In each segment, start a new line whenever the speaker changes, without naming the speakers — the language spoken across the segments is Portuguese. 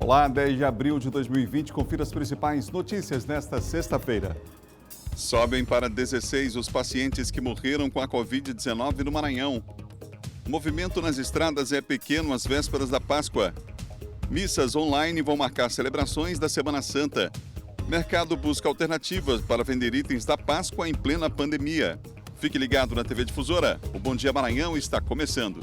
Olá, 10 de abril de 2020, confira as principais notícias nesta sexta-feira.
Sobem para 16 os pacientes que morreram com a Covid-19 no Maranhão. O movimento nas estradas é pequeno às vésperas da Páscoa. Missas online vão marcar celebrações da Semana Santa. Mercado busca alternativas para vender itens da Páscoa em plena pandemia. Fique ligado na TV Difusora. O Bom Dia Maranhão está começando.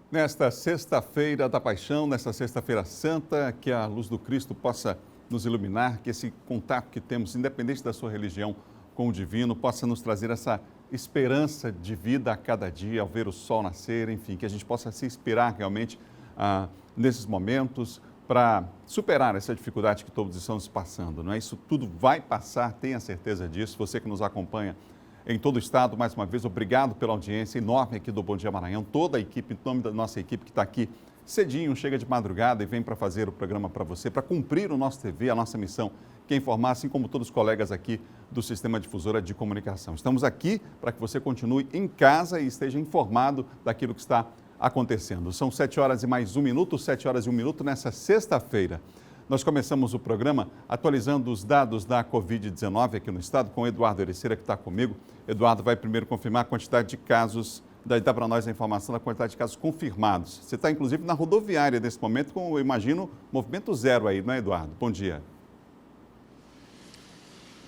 Nesta sexta-feira da Paixão, nesta sexta-feira santa, que a luz do Cristo possa nos iluminar, que esse contato que temos, independente da sua religião, com o divino, possa nos trazer essa esperança de vida a cada dia, ao ver o sol nascer, enfim, que a gente possa se inspirar realmente nesses momentos para superar essa dificuldade que todos estamos passando, não é? Isso tudo vai passar, tenha certeza disso. Você que nos acompanha em todo o estado, mais uma vez, obrigado pela audiência enorme aqui do Bom Dia Maranhão, toda a equipe, em nome da nossa equipe que está aqui cedinho, chega de madrugada e vem para fazer o programa para você, para cumprir o nosso TV, a nossa missão, que é informar, assim como todos os colegas aqui do Sistema Difusora de Comunicação. Estamos aqui para que você continue em casa e esteja informado daquilo que está acontecendo. São 7 horas e mais 1 minuto, 7 horas e 1 minuto nessa sexta-feira. Nós começamos o programa atualizando os dados da Covid-19 aqui no estado com o Eduardo Ericeira, que está comigo. Eduardo vai primeiro confirmar a quantidade de casos, dá para nós a informação da quantidade de casos confirmados. Você está, inclusive, na rodoviária nesse momento com, eu imagino, movimento zero aí, não é, Eduardo? Bom dia.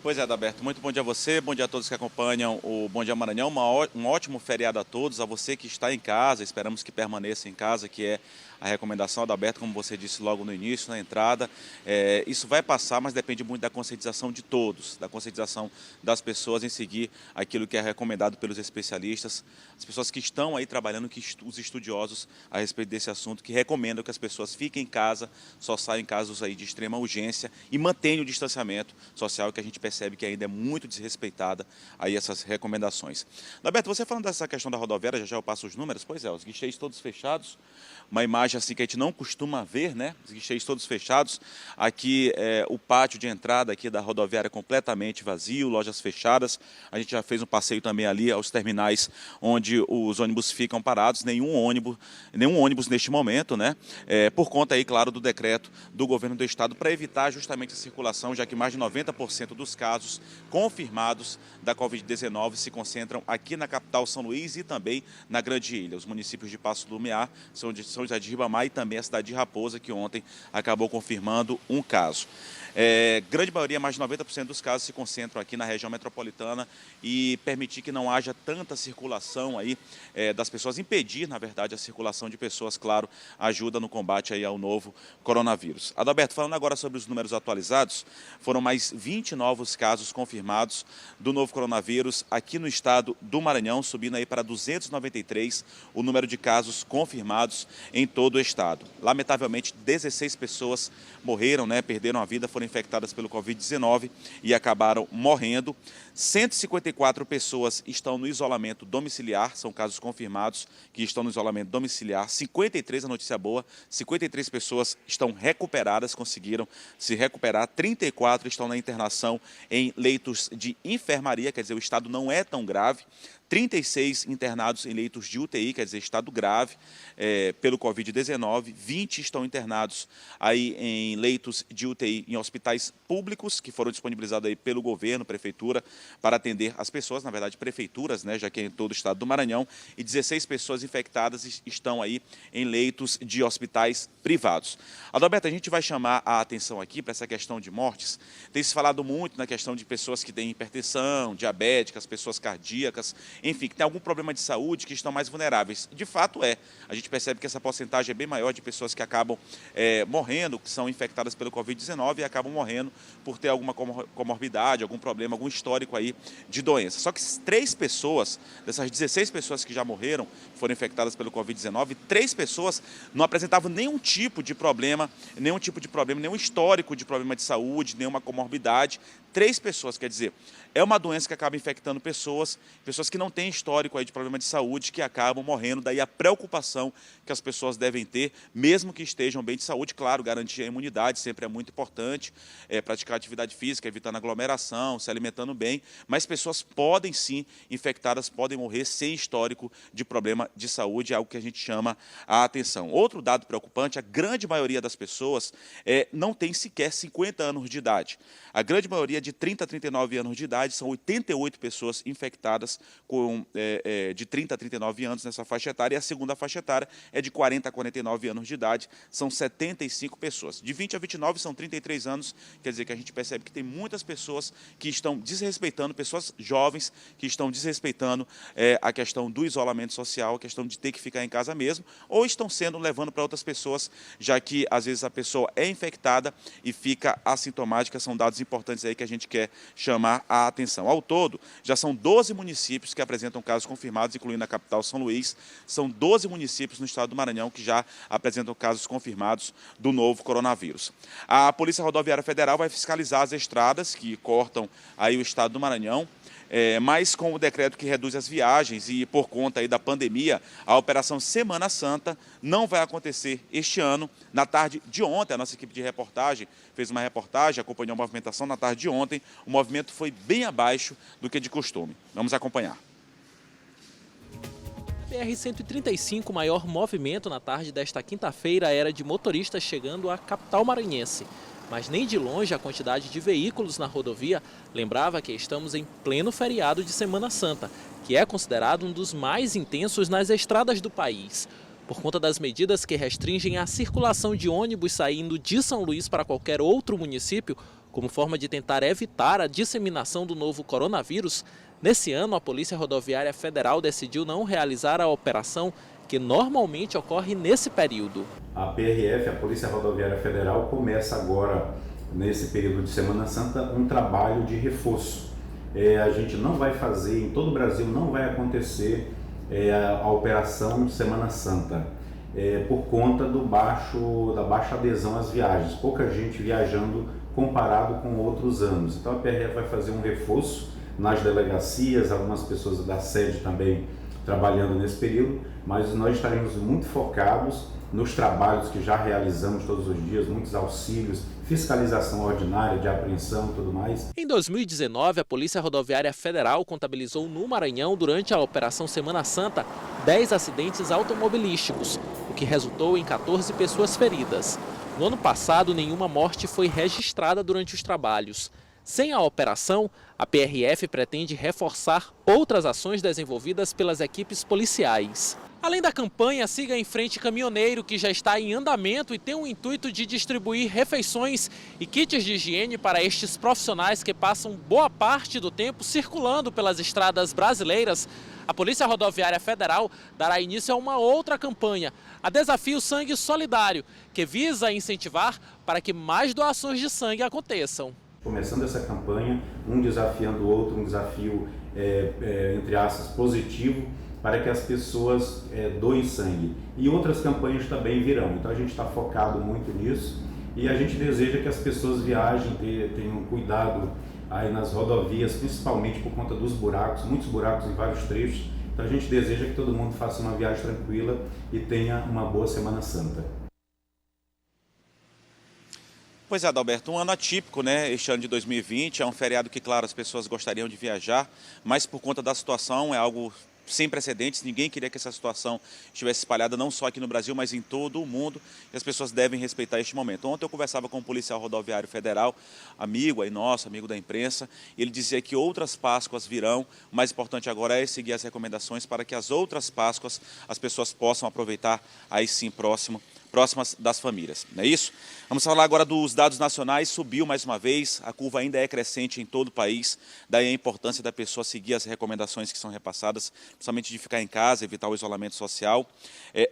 Pois é, Adalberto, muito bom dia a você, bom dia a todos que acompanham o Bom Dia Maranhão, um ótimo feriado a todos, a você que está em casa, esperamos que permaneça em casa, que é a recomendação, Adalberto, como você disse logo no início, na entrada. Isso vai passar, mas depende muito da conscientização de todos, da conscientização das pessoas em seguir aquilo que é recomendado pelos especialistas, as pessoas que estão aí trabalhando, os estudiosos a respeito desse assunto, que recomendam que as pessoas fiquem em casa, só saiam em casos aí de extrema urgência e mantenham o distanciamento social, que a gente percebe que ainda é muito desrespeitada aí essas recomendações. Adalberto, você falando dessa questão da rodoviária, já eu passo os números, pois é, os guichês todos fechados, uma imagem assim que a gente não costuma ver, né? Os guichês todos fechados. Aqui o pátio de entrada aqui da rodoviária completamente vazio, lojas fechadas. A gente já fez um passeio também ali aos terminais onde os ônibus ficam parados, nenhum ônibus neste momento, né? Por conta aí, claro, do decreto do governo do estado para evitar justamente a circulação, já que mais de 90% dos casos confirmados da Covid-19 se concentram aqui na capital São Luís e também na Grande Ilha. Os municípios de Passo do Lumiar, São José de Ribamar e também a cidade de Raposa, que ontem acabou confirmando um caso. Grande maioria, mais de 90% dos casos se concentram aqui na região metropolitana e permitir que não haja tanta circulação aí das pessoas, impedir, na verdade, a circulação de pessoas, claro, ajuda no combate aí ao novo coronavírus. Adalberto, falando agora sobre os números atualizados, foram mais 20 novos casos confirmados do novo coronavírus aqui no estado do Maranhão, subindo aí para 293 o número de casos confirmados em todo o estado. Lamentavelmente, 16 pessoas morreram, né, perderam a vida, foram infectadas pelo Covid-19 e acabaram morrendo. 154 pessoas estão no isolamento domiciliar, são casos confirmados que estão no isolamento domiciliar. 53, a notícia boa, 53 pessoas estão recuperadas, conseguiram se recuperar. 34 estão na internação em leitos de enfermaria, quer dizer, o estado não é tão grave. 36 internados em leitos de UTI, quer dizer, estado grave pelo Covid-19. 20 estão internados aí em leitos de UTI em hospitais públicos, que foram disponibilizados aí pelo governo, prefeitura, para atender as pessoas, na verdade, prefeituras, né, já que é em todo o estado do Maranhão. E 16 pessoas infectadas estão aí em leitos de hospitais privados. Adalberto, a gente vai chamar a atenção aqui para essa questão de mortes. Tem se falado muito na questão de pessoas que têm hipertensão, diabéticas, pessoas cardíacas, enfim, que tem algum problema de saúde, que estão mais vulneráveis. De fato a gente percebe que essa porcentagem é bem maior de pessoas que acabam morrendo, que são infectadas pelo Covid-19 e acabam morrendo por ter alguma comorbidade, algum problema, algum histórico aí de doença. Só que 3 pessoas, dessas 16 pessoas que já morreram, foram infectadas pelo Covid-19, 3 pessoas não apresentavam nenhum tipo de problema, nenhum histórico de problema de saúde, nenhuma comorbidade. 3 pessoas, quer dizer, é uma doença que acaba infectando pessoas que não têm histórico aí de problema de saúde, que acabam morrendo, daí a preocupação que as pessoas devem ter, mesmo que estejam bem de saúde, claro, garantir a imunidade sempre é muito importante, praticar atividade física, evitando aglomeração, se alimentando bem, mas pessoas podem sim, infectadas, podem morrer sem histórico de problema de saúde, é algo que a gente chama a atenção. Outro dado preocupante, a grande maioria das pessoas não tem sequer 50 anos de idade. A grande maioria de 30 a 39 anos de idade, são 88 pessoas infectadas de 30 a 39 anos nessa faixa etária, e a segunda faixa etária é de 40 a 49 anos de idade, são 75 pessoas. De 20 a 29 são 33 anos, quer dizer que a gente percebe que tem muitas pessoas que estão desrespeitando, pessoas jovens que estão desrespeitando a questão do isolamento social, a questão de ter que ficar em casa mesmo, ou estão levando para outras pessoas, já que às vezes a pessoa é infectada e fica assintomática. São dados importantes aí que a gente quer chamar a atenção. Ao todo, já são 12 municípios que apresentam casos confirmados, incluindo a capital São Luís. São 12 municípios no estado do Maranhão que já apresentam casos confirmados do novo coronavírus. A Polícia Rodoviária Federal vai fiscalizar as estradas que cortam aí o estado do Maranhão, mas com o decreto que reduz as viagens e por conta aí da pandemia, a Operação Semana Santa não vai acontecer este ano. Na tarde de ontem, a nossa equipe de reportagem fez uma reportagem, acompanhou a movimentação. Na tarde de ontem, o movimento foi bem abaixo do que de costume. Vamos acompanhar.
BR-135, o maior movimento na tarde desta quinta-feira era de motoristas chegando à capital maranhense. Mas nem de longe a quantidade de veículos na rodovia lembrava que estamos em pleno feriado de Semana Santa, que é considerado um dos mais intensos nas estradas do país. Por conta das medidas que restringem a circulação de ônibus saindo de São Luís para qualquer outro município, como forma de tentar evitar a disseminação do novo coronavírus, nesse ano a Polícia Rodoviária Federal decidiu não realizar a operação que normalmente ocorre nesse período.
A PRF, a Polícia Rodoviária Federal, começa agora, nesse período de Semana Santa, um trabalho de reforço. A gente não vai fazer, em todo o Brasil não vai acontecer a Operação Semana Santa, por conta da baixa adesão às viagens, pouca gente viajando comparado com outros anos. Então a PRF vai fazer um reforço nas delegacias, algumas pessoas da sede também trabalhando nesse período, mas nós estaremos muito focados nos trabalhos que já realizamos todos os dias, muitos auxílios, fiscalização ordinária de apreensão e tudo mais.
Em 2019, a Polícia Rodoviária Federal contabilizou no Maranhão, durante a Operação Semana Santa, 10 acidentes automobilísticos, o que resultou em 14 pessoas feridas. No ano passado, nenhuma morte foi registrada durante os trabalhos. Sem a operação, a PRF pretende reforçar outras ações desenvolvidas pelas equipes policiais. Além da campanha Siga em Frente Caminhoneiro, que já está em andamento e tem o intuito de distribuir refeições e kits de higiene para estes profissionais que passam boa parte do tempo circulando pelas estradas brasileiras, a Polícia Rodoviária Federal dará início a uma outra campanha, a Desafio Sangue Solidário, que visa incentivar para que mais doações de sangue aconteçam.
Começando essa campanha, um desafiando o outro, um desafio, entre aspas, positivo, para que as pessoas doem sangue. E outras campanhas também virão. Então a gente está focado muito nisso e a gente deseja que as pessoas viajem, tenham cuidado aí nas rodovias, principalmente por conta dos buracos, muitos buracos em vários trechos. Então a gente deseja que todo mundo faça uma viagem tranquila e tenha uma boa Semana Santa.
Pois é, Adalberto, um ano atípico, né? Este ano de 2020 é um feriado que, claro, as pessoas gostariam de viajar, mas por conta da situação é algo sem precedentes. Ninguém queria que essa situação estivesse espalhada não só aqui no Brasil, mas em todo o mundo, e as pessoas devem respeitar este momento. Ontem eu conversava com um policial rodoviário federal, amigo aí nosso, amigo da imprensa, e ele dizia que outras Páscoas virão. O mais importante agora é seguir as recomendações para que as outras Páscoas as pessoas possam aproveitar aí sim próximas das famílias, não é isso? Vamos falar agora dos dados nacionais. Subiu mais uma vez, a curva ainda é crescente em todo o país, daí a importância da pessoa seguir as recomendações que são repassadas, principalmente de ficar em casa, evitar o isolamento social.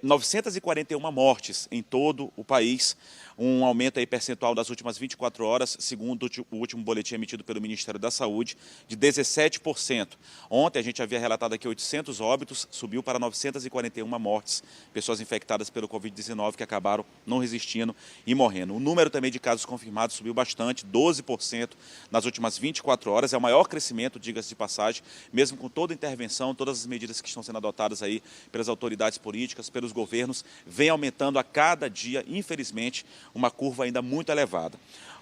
941 mortes em todo o país, um aumento aí percentual das últimas 24 horas, segundo o último boletim emitido pelo Ministério da Saúde, de 17%. Ontem a gente havia relatado aqui 800 óbitos, subiu para 941 mortes, pessoas infectadas pelo Covid-19 que acabaram não resistindo e morrendo. O número também de casos confirmados subiu bastante, 12% nas últimas 24 horas. É o maior crescimento, diga-se de passagem, mesmo com toda a intervenção, todas as medidas que estão sendo adotadas aí pelas autoridades políticas, pelos governos, vem aumentando a cada dia, infelizmente, uma curva ainda muito elevada.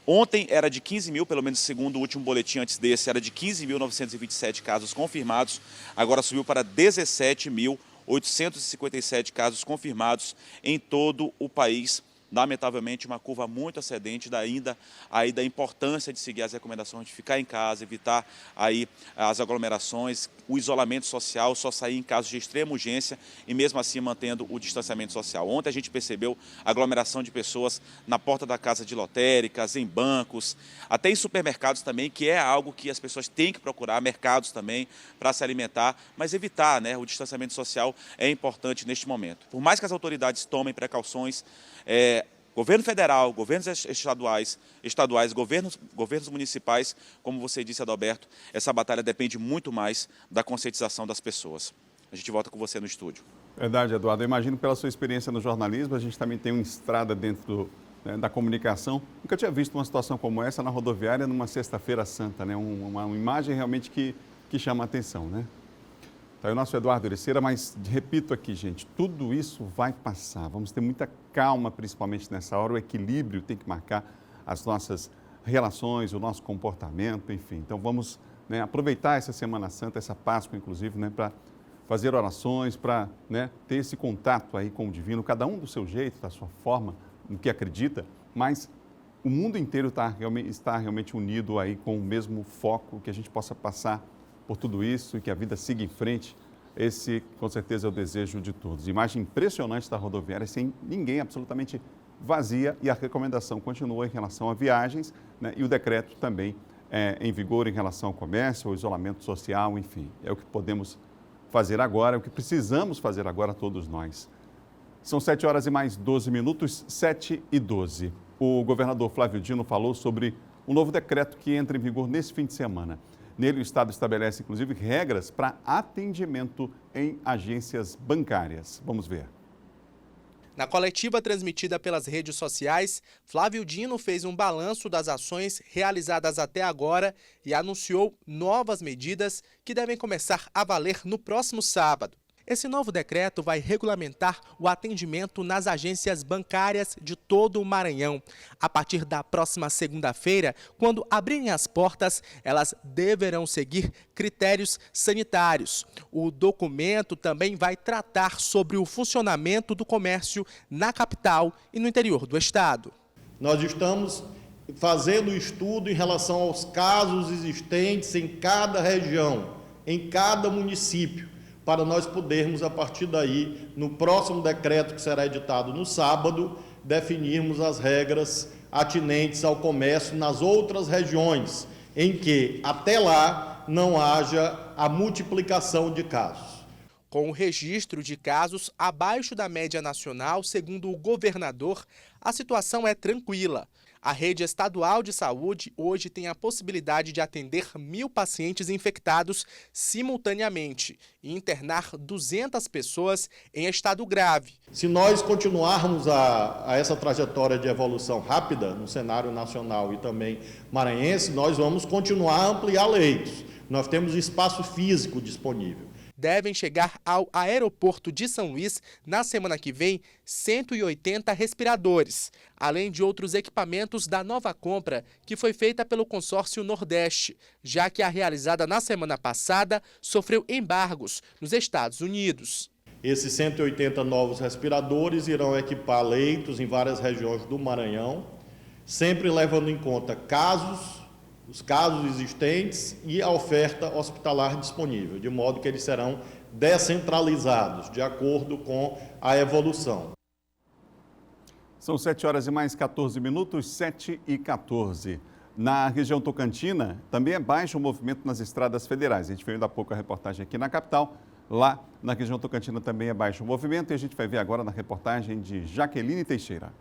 Ontem era de 15 mil, pelo menos segundo o último boletim antes desse, era de 15.927 casos confirmados, agora subiu para 17.857 casos confirmados em todo o país. Lamentavelmente, uma curva muito ascendente, ainda da importância de seguir as recomendações de ficar em casa, evitar aí as aglomerações, o isolamento social, só sair em casos de extrema urgência e mesmo assim mantendo o distanciamento social. Ontem a gente percebeu aglomeração de pessoas na porta da casa de lotéricas, em bancos, até em supermercados também, que é algo que as pessoas têm que procurar, mercados também, para se alimentar, mas evitar, né, o distanciamento social é importante neste momento. Por mais que as autoridades tomem precauções, governo federal, governos estaduais, governos municipais, como você disse, Adalberto, essa batalha depende muito mais da conscientização das pessoas. A gente volta com você no estúdio.
Verdade, Eduardo. Eu imagino pela sua experiência no jornalismo, a gente também tem uma estrada dentro da comunicação. Nunca tinha visto uma situação como essa na rodoviária numa sexta-feira santa, né? Uma imagem realmente que chama a atenção, né? Tá aí o nosso Eduardo Ericeira, mas repito aqui, gente, tudo isso vai passar. Vamos ter muita calma, principalmente nessa hora. O equilíbrio tem que marcar as nossas relações, o nosso comportamento, enfim. Então vamos, né, aproveitar essa Semana Santa, essa Páscoa, inclusive, né, para fazer orações, para, né, ter esse contato aí com o divino, cada um do seu jeito, da sua forma, no que acredita, mas o mundo inteiro está realmente unido aí com o mesmo foco, que a gente possa passar por tudo isso e que a vida siga em frente. Esse, com certeza, é o desejo de todos. Imagem impressionante da rodoviária, sem ninguém, absolutamente vazia, e a recomendação continua em relação a viagens, né, e o decreto também em vigor em relação ao comércio, ao isolamento social, enfim. É o que podemos fazer agora, é o que precisamos fazer agora todos nós. São 7 horas e mais 12 minutos, 7h12. O governador Flávio Dino falou sobre um novo decreto que entra em vigor nesse fim de semana. Nele, o Estado estabelece, inclusive, regras para atendimento em agências bancárias. Vamos ver.
Na coletiva transmitida pelas redes sociais, Flávio Dino fez um balanço das ações realizadas até agora e anunciou novas medidas que devem começar a valer no próximo sábado. Esse novo decreto vai regulamentar o atendimento nas agências bancárias de todo o Maranhão. A partir da próxima segunda-feira, quando abrirem as portas, elas deverão seguir critérios sanitários. O documento também vai tratar sobre o funcionamento do comércio na capital e no interior do estado.
Nós estamos fazendo estudo em relação aos casos existentes em cada região, em cada município, para nós podermos, a partir daí, no próximo decreto que será editado no sábado, definirmos as regras atinentes ao comércio nas outras regiões, em que, até lá, não haja a multiplicação de casos.
Com o registro de casos abaixo da média nacional, segundo o governador, a situação é tranquila. A rede estadual de saúde hoje tem a possibilidade de atender 1.000 pacientes infectados simultaneamente e internar 200 pessoas em estado grave.
Se nós continuarmos a essa trajetória de evolução rápida no cenário nacional e também maranhense, nós vamos continuar a ampliar leitos. Nós temos espaço físico disponível.
Devem chegar ao aeroporto de São Luís, na semana que vem, 180 respiradores, além de outros equipamentos da nova compra que foi feita pelo consórcio Nordeste, já que a realizada na semana passada sofreu embargos nos Estados Unidos.
Esses 180 novos respiradores irão equipar leitos em várias regiões do Maranhão, sempre levando em conta os casos existentes e a oferta hospitalar disponível, de modo que eles serão descentralizados, de acordo com a evolução.
São 7 horas e mais 14 minutos, 7h14. Na região tocantina, também é baixo o movimento nas estradas federais. A gente viu ainda há pouco a reportagem aqui na capital. Lá na região tocantina também é baixo o movimento e a gente vai ver agora na reportagem de Jaqueline Teixeira.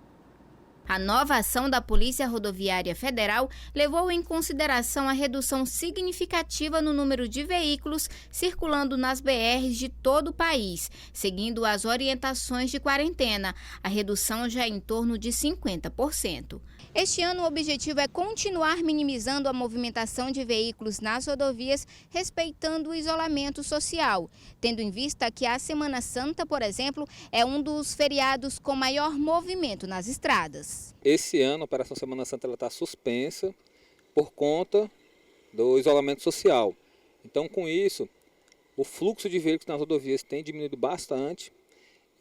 A nova ação da Polícia Rodoviária Federal levou em consideração a redução significativa no número de veículos circulando nas BRs de todo o país, seguindo as orientações de quarentena. A redução já é em torno de 50%. Este ano, o objetivo é continuar minimizando a movimentação de veículos nas rodovias, respeitando o isolamento social, tendo em vista que a Semana Santa, por exemplo, é um dos feriados com maior movimento nas estradas.
Esse ano, a Operação Semana Santa está suspensa por conta do isolamento social. Então, com isso, o fluxo de veículos nas rodovias tem diminuído bastante.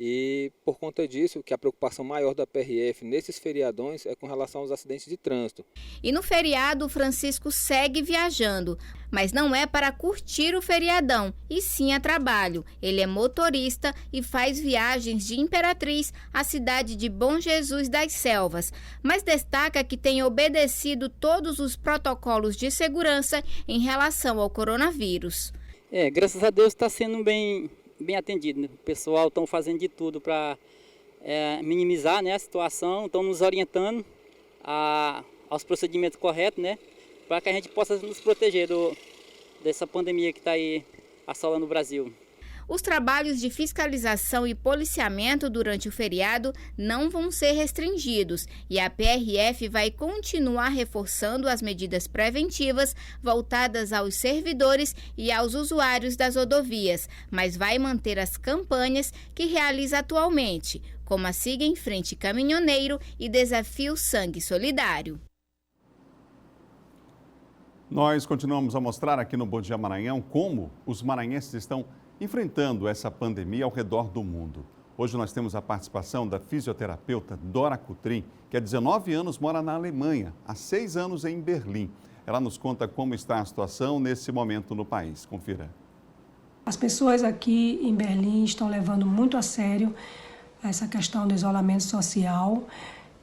E por conta disso, que a preocupação maior da PRF nesses feriadões é com relação aos acidentes de trânsito.
E no feriado, o Francisco segue viajando, mas não é para curtir o feriadão, e sim a trabalho. Ele é motorista e faz viagens de Imperatriz à cidade de Bom Jesus das Selvas, mas destaca que tem obedecido todos os protocolos de segurança em relação ao coronavírus.
Graças a Deus está sendo bem atendido, né? O pessoal estão fazendo de tudo para minimizar, né, a situação, estão nos orientando aos procedimentos corretos, né, para que a gente possa nos proteger dessa pandemia que está aí assolando o Brasil.
Os trabalhos de fiscalização e policiamento durante o feriado não vão ser restringidos e a PRF vai continuar reforçando as medidas preventivas voltadas aos servidores e aos usuários das rodovias, mas vai manter as campanhas que realiza atualmente, como a Siga em Frente Caminhoneiro e Desafio Sangue Solidário.
Nós continuamos a mostrar aqui no Bom Dia Maranhão como os maranhenses estão enfrentando essa pandemia ao redor do mundo. Hoje nós temos a participação da fisioterapeuta Dora Cutrim, que há 19 anos mora na Alemanha, há 6 anos em Berlim. Ela nos conta como está a situação nesse momento no país. Confira.
As pessoas aqui em Berlim estão levando muito a sério essa questão do isolamento social,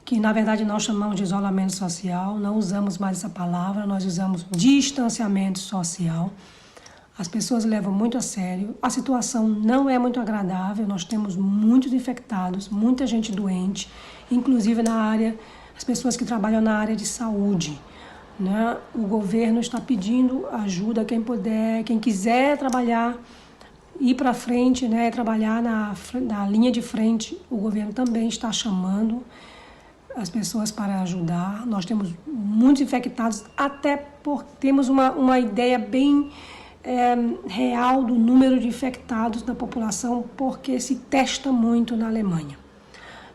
que na verdade nós chamamos de isolamento social, não usamos mais essa palavra, nós usamos distanciamento social. As pessoas levam muito a sério, a situação não é muito agradável, nós temos muitos infectados, muita gente doente, inclusive na área, as pessoas que trabalham na área de saúde, né? O governo está pedindo ajuda, quem puder, quem quiser trabalhar, ir para frente, né? Trabalhar na linha de frente, o governo também está chamando as pessoas para ajudar. Nós temos muitos infectados, até porque temos uma ideia bem real do número de infectados na população, porque se testa muito na Alemanha,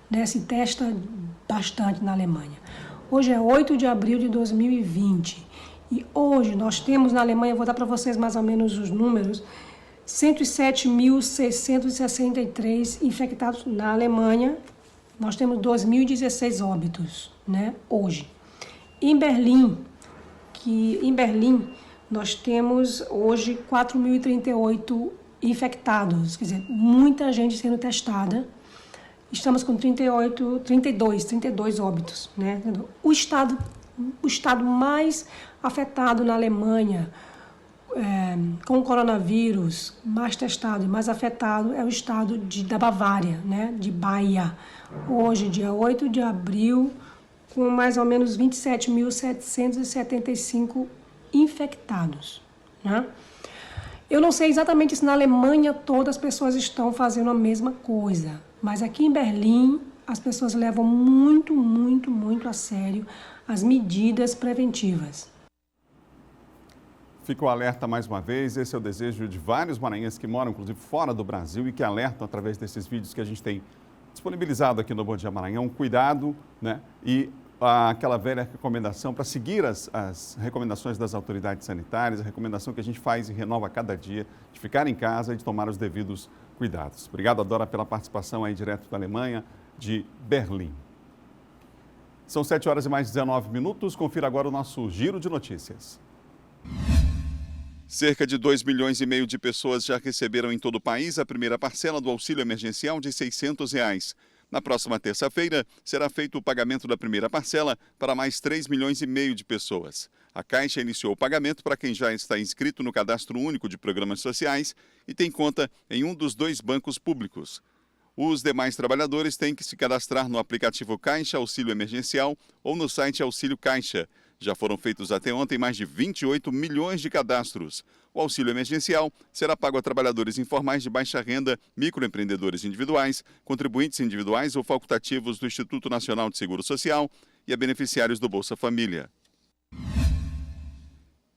né? Se testa bastante na Alemanha. Hoje é 8 de abril de 2020 e hoje nós temos na Alemanha, vou dar para vocês mais ou menos os números, 107.663 infectados na Alemanha, nós temos 2.016 óbitos, né? Hoje. Em Berlim, nós temos hoje 4.038 infectados, quer dizer, muita gente sendo testada. Estamos com 32 óbitos, né? O estado mais afetado na Alemanha com o coronavírus, mais testado e mais afetado é o estado da Bavária, né? De Bahia. Hoje, dia 8 de abril, com mais ou menos 27.775 infectados, né? Eu não sei exatamente se na Alemanha todas as pessoas estão fazendo a mesma coisa, mas aqui em Berlim as pessoas levam muito a sério as medidas preventivas.
Fica o alerta mais uma vez, esse é o desejo de vários maranhenses que moram, inclusive, fora do Brasil e que alertam através desses vídeos que a gente tem disponibilizado aqui no Bom Dia Maranhão. Cuidado, né? E aquela velha recomendação para seguir as recomendações das autoridades sanitárias, a recomendação que a gente faz e renova a cada dia, de ficar em casa e de tomar os devidos cuidados. Obrigado, Dora, pela participação aí direto da Alemanha, de Berlim. São 7 horas e mais 19 minutos. Confira agora o nosso giro de notícias.
Cerca de 2,5 milhões de pessoas já receberam em todo o país a primeira parcela do auxílio emergencial de R$ 600. Na próxima terça-feira, será feito o pagamento da primeira parcela para mais 3,5 milhões de pessoas. A Caixa iniciou o pagamento para quem já está inscrito no Cadastro Único de Programas Sociais e tem conta em um dos 2 bancos públicos. Os demais trabalhadores têm que se cadastrar no aplicativo Caixa Auxílio Emergencial ou no site Auxílio Caixa. Já foram feitos até ontem mais de 28 milhões de cadastros. O auxílio emergencial será pago a trabalhadores informais de baixa renda, microempreendedores individuais, contribuintes individuais ou facultativos do Instituto Nacional de Seguro Social e a beneficiários do Bolsa Família.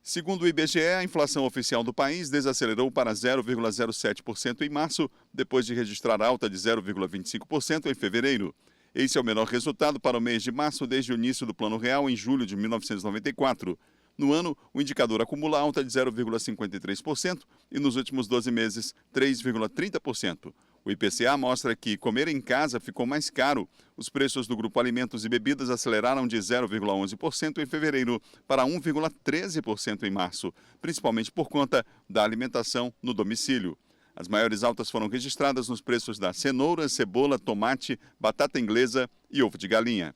Segundo o IBGE, a inflação oficial do país desacelerou para 0,07% em março, depois de registrar alta de 0,25% em fevereiro. Esse é o menor resultado para o mês de março desde o início do Plano Real, em julho de 1994. No ano, o indicador acumula alta de 0,53% e nos últimos 12 meses, 3,30%. O IPCA mostra que comer em casa ficou mais caro. Os preços do grupo Alimentos e Bebidas aceleraram de 0,11% em fevereiro para 1,13% em março, principalmente por conta da alimentação no domicílio. As maiores altas foram registradas nos preços da cenoura, cebola, tomate, batata inglesa e ovo de galinha.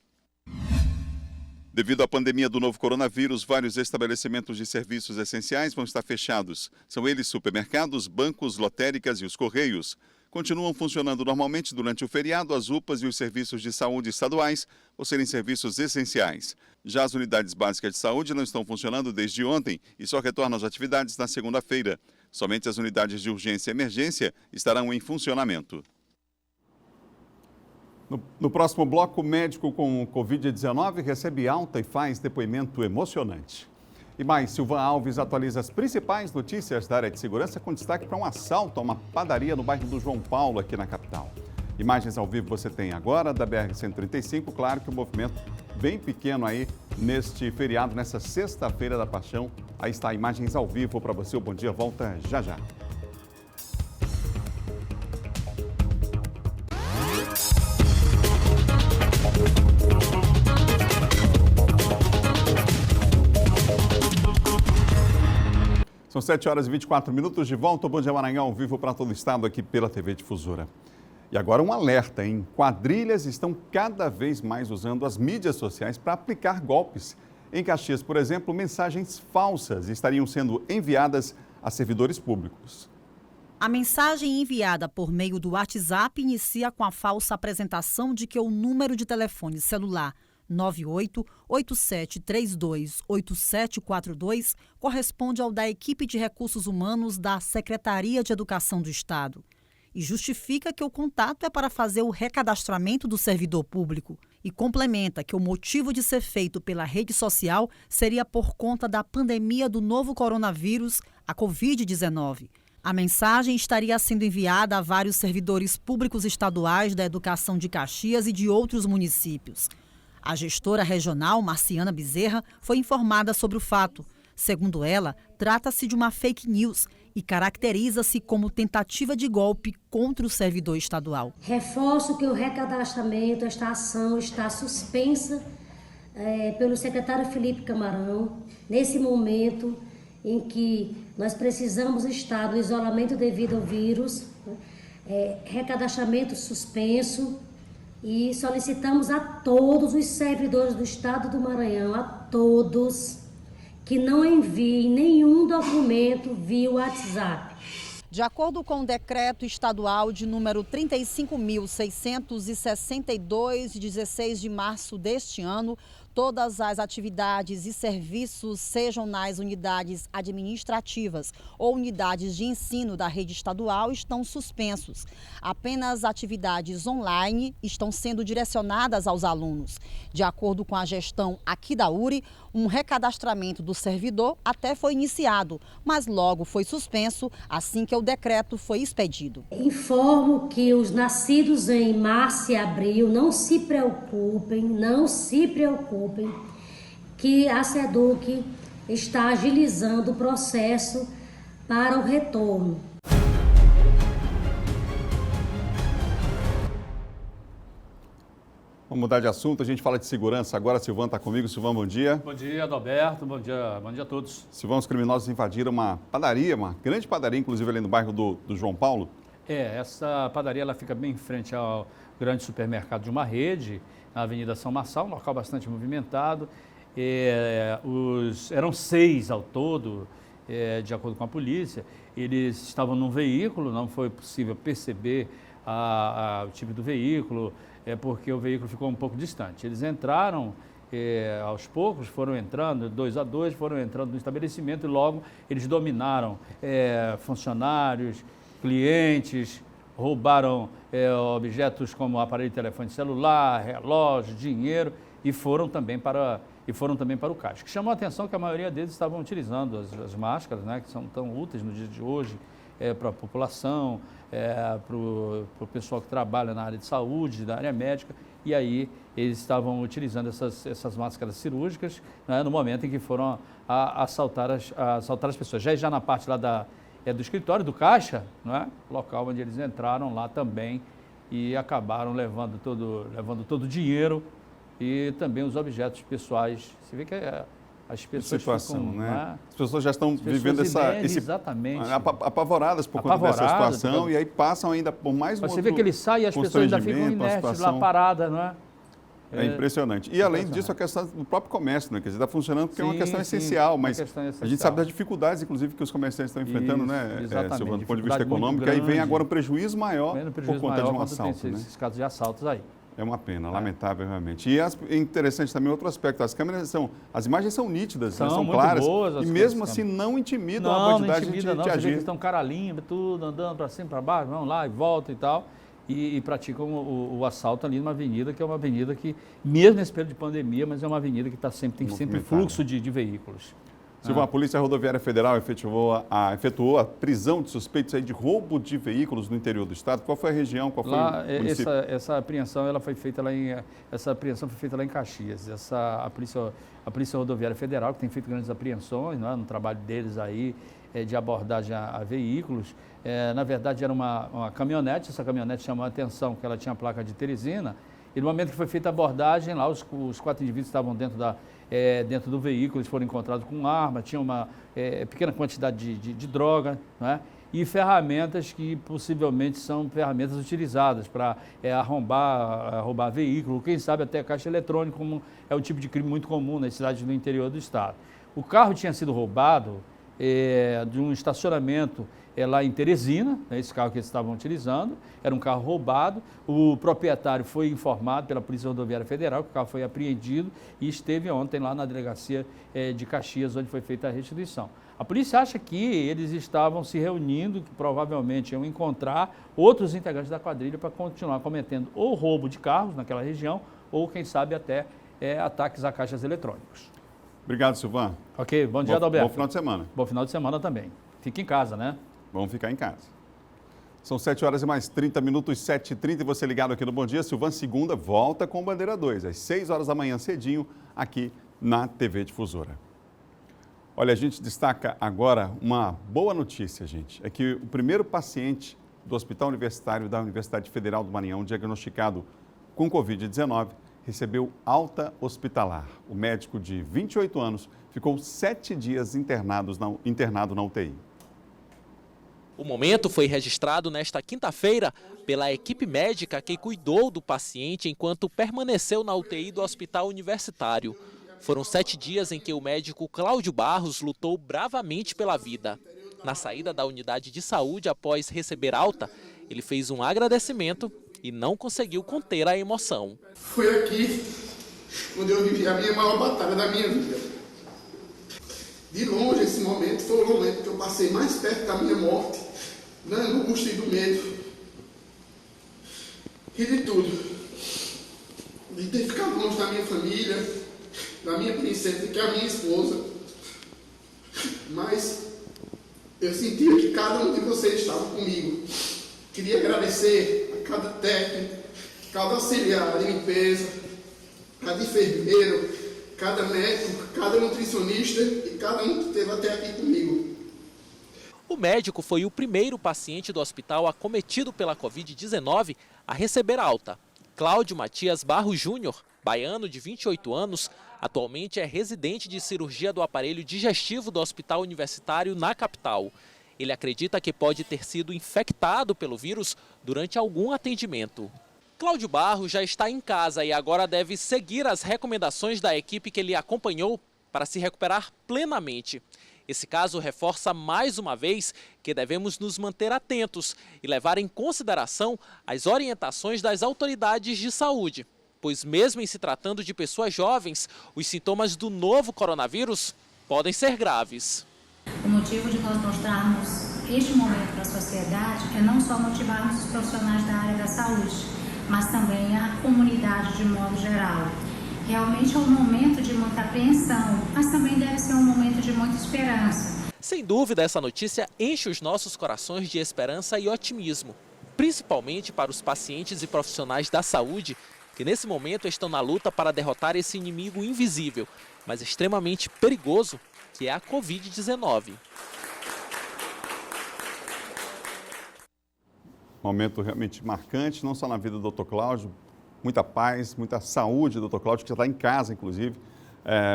Devido à pandemia do novo coronavírus, vários estabelecimentos de serviços essenciais vão estar fechados. São eles supermercados, bancos, lotéricas e os correios. Continuam funcionando normalmente durante o feriado as UPAs e os serviços de saúde estaduais, por serem serviços essenciais. Já as unidades básicas de saúde não estão funcionando desde ontem e só retornam às atividades na segunda-feira. Somente as unidades de urgência e emergência estarão em funcionamento.
No próximo bloco, o médico com Covid-19 recebe alta e faz depoimento emocionante. E mais, Silvan Alves atualiza as principais notícias da área de segurança com destaque para um assalto a uma padaria no bairro do João Paulo, aqui na capital. Imagens ao vivo você tem agora da BR-135. Claro que o movimento bem pequeno aí neste feriado, nessa sexta-feira da Paixão. Aí está, imagens ao vivo para você. O Bom Dia volta já já. São 7 horas e 24 minutos de volta. O Bom Dia Maranhão ao vivo para todo o estado aqui pela TV Difusora. E agora um alerta, hein? Quadrilhas estão cada vez mais usando as mídias sociais para aplicar golpes. Em Caxias, por exemplo, mensagens falsas estariam sendo enviadas a servidores públicos.
A mensagem enviada por meio do WhatsApp inicia com a falsa apresentação de que o número de telefone celular 9887328742 corresponde ao da equipe de recursos humanos da Secretaria de Educação do Estado e justifica que o contato é para fazer o recadastramento do servidor público e complementa que o motivo de ser feito pela rede social seria por conta da pandemia do novo coronavírus, a Covid-19. A mensagem estaria sendo enviada a vários servidores públicos estaduais da educação de Caxias e de outros municípios. A gestora regional, Marciana Bezerra, foi informada sobre o fato. Segundo ela, trata-se de uma fake news e caracteriza-se como tentativa de golpe contra o servidor estadual.
Reforço que o recadastramento, esta ação está suspensa pelo secretário Felipe Camarão, nesse momento em que nós precisamos estar no isolamento devido ao vírus, recadastramento suspenso. E solicitamos a todos os servidores do Estado do Maranhão, a todos, que não enviem nenhum documento via WhatsApp.
De acordo com o decreto estadual de número 35.662, de 16 de março deste ano, todas as atividades e serviços, sejam nas unidades administrativas ou unidades de ensino da rede estadual, estão suspensos. Apenas atividades online estão sendo direcionadas aos alunos. De acordo com a gestão aqui da URI, um recadastramento do servidor até foi iniciado, mas logo foi suspenso assim que o decreto foi expedido.
Informo que os nascidos em março e abril não se preocupem, que a SEDUC está agilizando o processo para o retorno.
Vamos mudar de assunto, a gente fala de segurança agora. Silvão está comigo. Silvão, bom dia.
Bom dia, Adalberto. Bom dia a todos.
Silvão, os criminosos invadiram uma padaria, uma grande padaria, inclusive ali no bairro do João Paulo.
Essa padaria ela fica bem em frente ao grande supermercado de uma rede, na Avenida São Marçal, um local bastante movimentado. Eram 6 ao todo, de acordo com a polícia. Eles estavam num veículo, não foi possível perceber o tipo do veículo, porque o veículo ficou um pouco distante. Eles entraram, aos poucos, foram entrando, 2 a 2, foram entrando no estabelecimento e logo eles dominaram funcionários, clientes, roubaram objetos como aparelho de telefone celular, relógio, dinheiro e foram também para o caixa. O que chamou a atenção é que a maioria deles estavam utilizando as máscaras, né, que são tão úteis no dia de hoje para a população, para o pessoal que trabalha na área de saúde, da área médica, e aí eles estavam utilizando essas máscaras cirúrgicas, né, no momento em que foram assaltar as pessoas. Já na parte lá do escritório, do caixa, né, local onde eles entraram lá também e acabaram levando todo o dinheiro e também os objetos pessoais. Você vê que as pessoas
situação,
ficam,
né? As pessoas já estão vivendo
exatamente
apavoradas por conta dessa situação e aí passam ainda por mais um outro
Você vê que ele sai e as pessoas ainda ficam inertes lá paradas, não é?
É impressionante. E além disso, a questão do próprio comércio, né? Quer dizer, está funcionando porque é uma questão essencial, mas a gente sabe das dificuldades, inclusive, que os comerciantes estão enfrentando, né, Silvano, do ponto de vista econômico, aí vem agora um prejuízo maior por conta de um assalto. Né?
Esses casos de assaltos aí.
É uma pena, lamentável realmente. E é interessante também outro aspecto, as imagens são nítidas, são claras,
boas,
e mesmo assim não intimidam a quantidade de
agir. Você vê que eles estão cara limpa, tudo, andando para cima, para baixo, vão lá e voltam e tal. E praticam o assalto ali numa avenida, que é uma avenida que, mesmo nesse período de pandemia, mas é uma avenida que tem sempre fluxo de veículos.
Silvano, a Polícia Rodoviária Federal efetuou a prisão de suspeitos aí de roubo de veículos no interior do estado. Qual foi a região? Qual foi o município?
Essa apreensão foi feita lá em Caxias. A Polícia Rodoviária Federal, que tem feito grandes apreensões, não é, no trabalho deles aí, de abordagem a veículos. Na verdade, era uma caminhonete. Essa caminhonete chamou a atenção que ela tinha a placa de Teresina. E no momento que foi feita a abordagem, lá os 4 indivíduos estavam dentro do veículo, eles foram encontrados com arma, tinha uma pequena quantidade de droga, não é? E ferramentas que possivelmente são ferramentas utilizadas para roubar veículo, quem sabe até caixa eletrônica, como é o tipo de crime muito comum nas cidades do interior do estado. O carro tinha sido roubado de um estacionamento lá em Teresina, né, esse carro que eles estavam utilizando, era um carro roubado. O proprietário foi informado pela Polícia Rodoviária Federal que o carro foi apreendido e esteve ontem lá na delegacia de Caxias, onde foi feita a restituição. A polícia acha que eles estavam se reunindo, que provavelmente iam encontrar outros integrantes da quadrilha para continuar cometendo ou roubo de carros naquela região ou, quem sabe, até ataques a caixas eletrônicos.
Obrigado, Silvano.
Ok, bom dia, Adalberto.
Bom final de semana.
Bom final de semana também. Fique em casa, né?
Vamos ficar em casa. São 7 horas e mais 30 minutos, 7h30, e você ligado aqui no Bom Dia. Silvano, segunda, volta com Bandeira 2, às 6 horas da manhã, cedinho, aqui na TV Difusora. Olha, a gente destaca agora uma boa notícia, gente. É que o primeiro paciente do Hospital Universitário da Universidade Federal do Maranhão, diagnosticado com Covid-19, recebeu alta hospitalar. O médico de 28 anos ficou 7 dias internado na UTI.
O momento foi registrado nesta quinta-feira pela equipe médica que cuidou do paciente enquanto permaneceu na UTI do Hospital Universitário. Foram 7 dias em que o médico Cláudio Barros lutou bravamente pela vida. Na saída da unidade de saúde após receber alta, ele fez um agradecimento e não conseguiu conter a emoção.
Foi aqui onde eu vivi a minha maior batalha da minha vida. De longe, esse momento foi o momento que eu passei mais perto da minha morte, da angústia e do medo. E de tudo. De ter ficado longe da minha família, da minha princesa, que é a minha esposa. Mas eu sentia que cada um de vocês estava comigo. Queria agradecer a cada técnico, cada auxiliar de limpeza, cada enfermeiro, cada médico, cada nutricionista e cada um que esteve até aqui comigo.
O médico foi o primeiro paciente do hospital acometido pela Covid-19 a receber alta. Cláudio Matias Barros Júnior, baiano de 28 anos, atualmente é residente de cirurgia do aparelho digestivo do Hospital Universitário na capital. Ele acredita que pode ter sido infectado pelo vírus durante algum atendimento. Cláudio Barros já está em casa e agora deve seguir as recomendações da equipe que ele acompanhou para se recuperar plenamente. Esse caso reforça mais uma vez que devemos nos manter atentos e levar em consideração as orientações das autoridades de saúde, pois mesmo em se tratando de pessoas jovens, os sintomas do novo coronavírus podem ser graves.
O motivo de nós mostrarmos este momento para a sociedade é não só motivarmos os profissionais da área da saúde, mas também a comunidade de modo geral. Realmente é um momento de muita apreensão, mas também deve ser um momento de muita esperança.
Sem dúvida, essa notícia enche os nossos corações de esperança e otimismo, principalmente para os pacientes e profissionais da saúde que nesse momento estão na luta para derrotar esse inimigo invisível, mas extremamente perigoso, que é a Covid-19.
Momento realmente marcante, não só na vida do Dr. Cláudio, muita paz, muita saúde, Dr. Cláudio, que já está em casa, inclusive,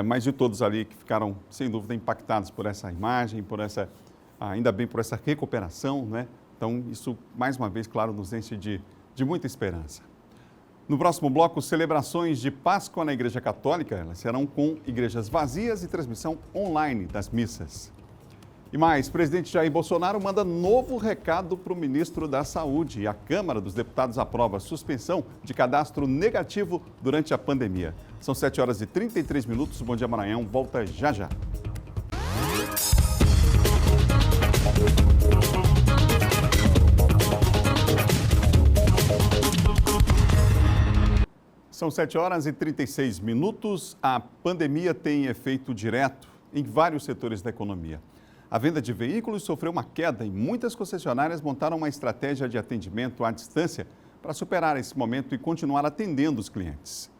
mas de todos ali que ficaram, sem dúvida, impactados por essa imagem, por essa, ainda bem por essa recuperação, né? Então, isso, mais uma vez, claro, nos enche de muita esperança. No próximo bloco, celebrações de Páscoa na Igreja Católica, elas serão com igrejas vazias e transmissão online das missas. E mais, presidente Jair Bolsonaro manda novo recado para o ministro da Saúde. E a Câmara dos Deputados aprova a suspensão de cadastro negativo durante a pandemia. São 7h33. O Bom Dia Maranhão volta já já. São 7h36. A pandemia tem efeito direto em vários setores da economia. A venda de veículos sofreu uma queda e muitas concessionárias montaram uma estratégia de atendimento à distância para superar esse momento e continuar atendendo os clientes.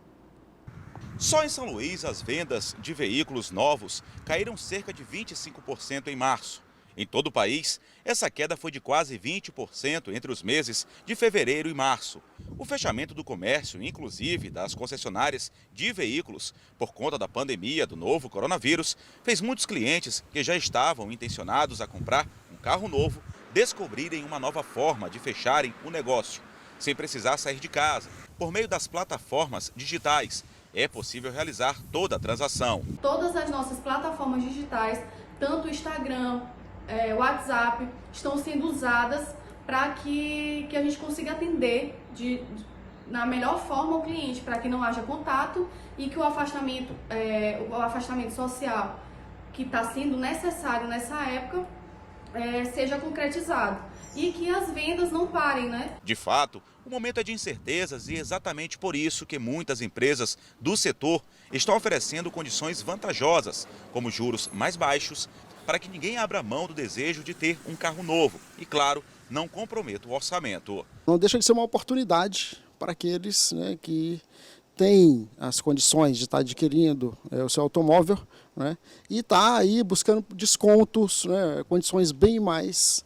Só em São Luís, as vendas de veículos novos caíram cerca de 25% em março. Em todo o país, essa queda foi de quase 20% entre os meses de fevereiro e março. O fechamento do comércio, inclusive das concessionárias de veículos, por conta da pandemia do novo coronavírus, fez muitos clientes que já estavam intencionados a comprar um carro novo descobrirem uma nova forma de fecharem o negócio, sem precisar sair de casa. Por meio das plataformas digitais, é possível realizar toda a transação.
Todas as nossas plataformas digitais, tanto o Instagram, o WhatsApp, estão sendo usadas para que a gente consiga atender na melhor forma o cliente, para que não haja contato e que o afastamento social que está sendo necessário nessa época seja concretizado e que as vendas não parem, né?
De fato, o momento é de incertezas e é exatamente por isso que muitas empresas do setor estão oferecendo condições vantajosas, como juros mais baixos, para que ninguém abra mão do desejo de ter um carro novo e, claro, não comprometa o orçamento.
Não deixa de ser uma oportunidade para aqueles, né, que têm as condições de estar adquirindo o seu automóvel, né, e está aí buscando descontos, né, condições bem mais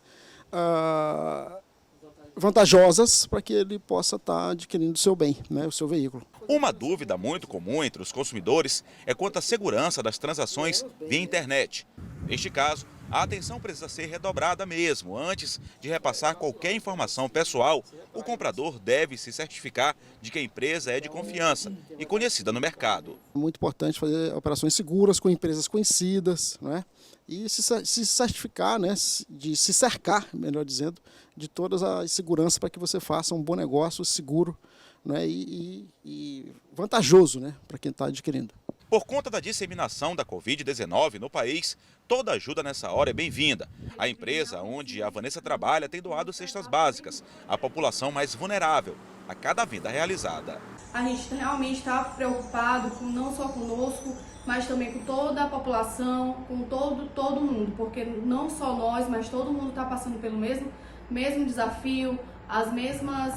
vantajosas para que ele possa estar adquirindo o seu bem, né, o seu veículo.
Uma dúvida muito comum entre os consumidores é quanto à segurança das transações via internet. Neste caso, a atenção precisa ser redobrada mesmo. Antes de repassar qualquer informação pessoal, o comprador deve se certificar de que a empresa é de confiança e conhecida no mercado.
É muito importante fazer operações seguras com empresas conhecidas, né? E se certificar, né? De se cercar, melhor dizendo, de todas as seguranças para que você faça um bom negócio seguro, né? E vantajoso, né? Para quem está adquirindo.
Por conta da disseminação da Covid-19 no país, toda ajuda nessa hora é bem-vinda. A empresa onde a Vanessa trabalha tem doado cestas básicas à população mais vulnerável a cada venda realizada.
A gente realmente está preocupado não só conosco, mas também com toda a população, com todo mundo, porque não só nós, mas todo mundo está passando pelo mesmo desafio, as mesmas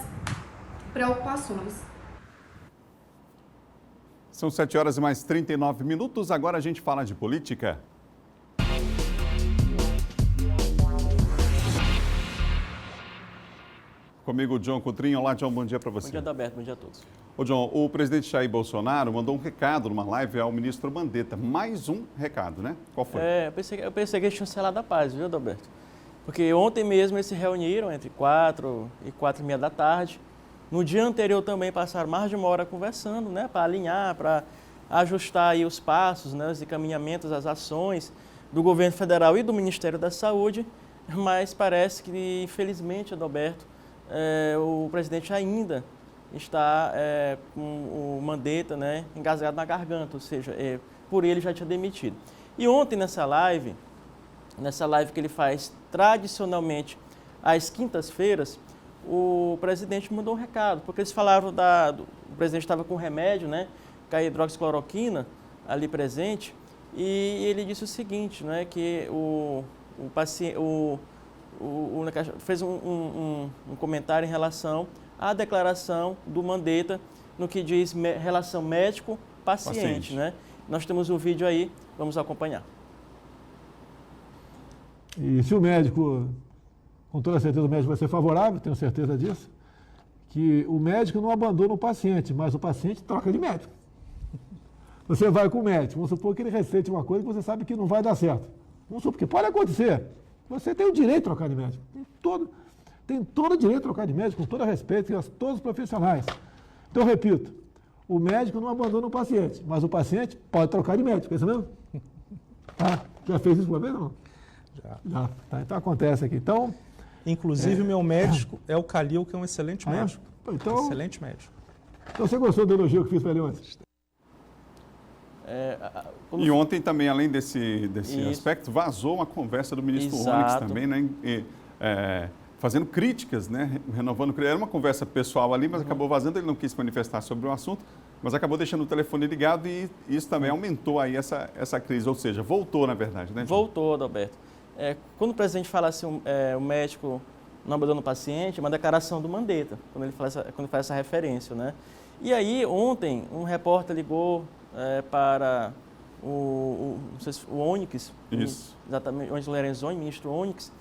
preocupações.
São 7h39. Agora a gente fala de política. Comigo, John Coutrinho. Olá, John, bom dia para você.
Bom dia, Adalberto, bom dia a todos.
Ô, John, o presidente Jair Bolsonaro mandou um recado numa live ao ministro Mandetta. Mais um recado, né? Qual foi?
Eu pensei que eles tinham selado a paz, viu, Adalberto? Porque ontem mesmo eles se reuniram entre 4 e 4h30 da tarde. No dia anterior também passaram mais de uma hora conversando, né? Para alinhar, para ajustar aí os passos, né? Os encaminhamentos, as ações. do governo federal e do Ministério da Saúde, mas parece que, infelizmente, Adalberto, o presidente ainda está com o Mandetta, né, engasgado na garganta, ou seja, por ele já tinha demitido. E ontem nessa live que ele faz tradicionalmente às quintas-feiras, o presidente mandou um recado, porque eles falaram o presidente estava com remédio, né, com a hidroxicloroquina ali presente, e ele disse o seguinte, né, que o paciente, fez um comentário em relação à declaração do Mandetta no que diz relação médico-paciente, né? Nós temos o vídeo aí, vamos acompanhar.
E se o médico, com toda certeza o médico vai ser favorável, tenho certeza disso, que o médico não abandona o paciente, mas o paciente troca de médico. Você vai com o médico, vamos supor que ele receite uma coisa que você sabe que não vai dar certo. Vamos supor, porque pode acontecer. Você tem o direito de trocar de médico. Tem todo o direito de trocar de médico, com todo respeito a todos os profissionais. Então, eu repito, o médico não abandona o paciente, mas o paciente pode trocar de médico, é isso mesmo? Já fez isso uma vez ou não? Já. Tá, então acontece aqui. Então,
inclusive, o meu médico é o Calil, que é um excelente médico.
Então,
excelente médico.
Então você gostou do elogio que fiz para ele ontem?
E ontem também, além desse aspecto, vazou uma conversa do ministro Onyx também, né? Fazendo críticas, né? Renovando. Era uma conversa pessoal ali, mas acabou vazando, ele não quis manifestar sobre o assunto, mas acabou deixando o telefone ligado e isso também aumentou aí essa crise, ou seja, voltou na verdade, né, João?
Voltou, Adalberto. Quando o presidente fala assim, o médico não abandona o paciente, é uma declaração do Mandetta, quando ele faz essa referência, né? E aí, ontem, um repórter ligou para o Onyx, exatamente, Onyx Lorenzoni, ministro Onyx,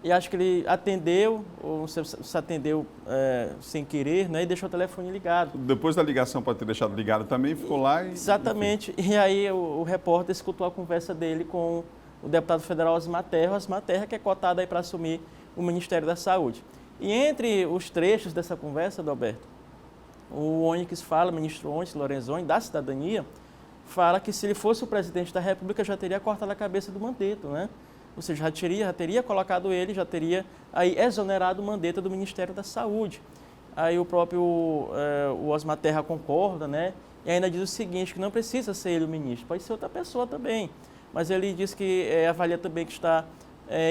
e acho que ele atendeu, ou não sei se atendeu sem querer, né, e deixou o telefone ligado.
Depois da ligação pode ter deixado ligado também, ficou lá e...
Exatamente, e aí o repórter escutou a conversa dele com o deputado federal Osmar Terra, que é cotado aí para assumir o Ministério da Saúde. E entre os trechos dessa conversa, Adalberto, o Onyx fala, o ministro Onyx Lorenzoni, da Cidadania, fala que se ele fosse o presidente da República já teria cortado a cabeça do Mandetta, né? Ou seja, já teria colocado ele, já teria aí exonerado o Mandetta do Ministério da Saúde. Aí o próprio o Osmar Terra concorda, né? E ainda diz o seguinte, que não precisa ser ele o ministro, pode ser outra pessoa também. Mas ele diz que avalia também que está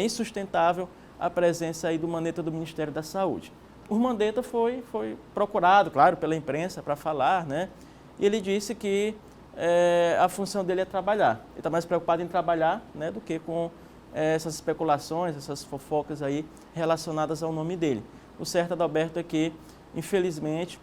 insustentável a presença aí do Mandetta do Ministério da Saúde. O Mandetta foi procurado, claro, pela imprensa para falar, né? E ele disse que a função dele é trabalhar. Ele está mais preocupado em trabalhar, né, do que com essas especulações, essas fofocas aí relacionadas ao nome dele. O certo, Adalberto, é que, infelizmente,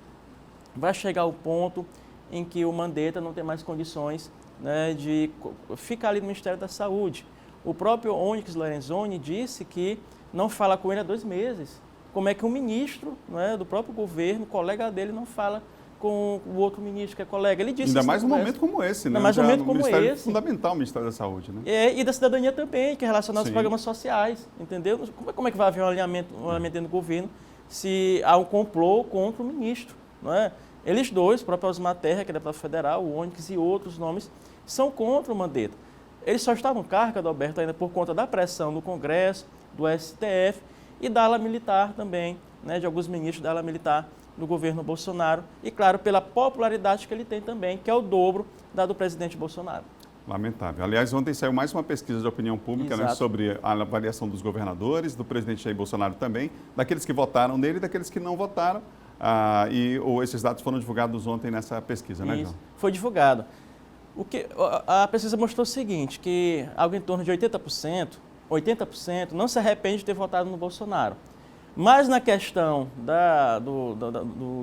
vai chegar o ponto em que o Mandetta não tem mais condições, né, de ficar ali no Ministério da Saúde. O próprio Onyx Lorenzoni disse que não fala com ele há 2 meses. Como é que um ministro, né, do próprio governo, colega dele, não fala com o outro ministro que é colega? Ele disse
ainda mais num momento como esse, né?
Ainda mais num momento como esse.
Fundamental o Ministério da Saúde, né?
E da cidadania também, que é relacionado aos programas sociais, entendeu? Como é que vai haver um alinhamento dentro do governo se há um complô contra o ministro, não é? Eles dois, o próprio Osmar Terra, que é deputado federal, o Onyx e outros nomes, são contra o Mandetta. Eles só estavam carga, Adalberto, ainda por conta da pressão do Congresso, do STF e da ala militar também, né, de alguns ministros da ala militar do governo Bolsonaro e, claro, pela popularidade que ele tem também, que é o dobro da do presidente Bolsonaro.
Lamentável. Aliás, ontem saiu mais uma pesquisa de opinião pública, né, sobre a avaliação dos governadores, do presidente Jair Bolsonaro também, daqueles que votaram nele e daqueles que não votaram. Esses dados foram divulgados ontem nessa pesquisa, né, João?
Foi divulgado. A pesquisa mostrou o seguinte, que algo em torno de 80% não se arrepende de ter votado no Bolsonaro. Mas na questão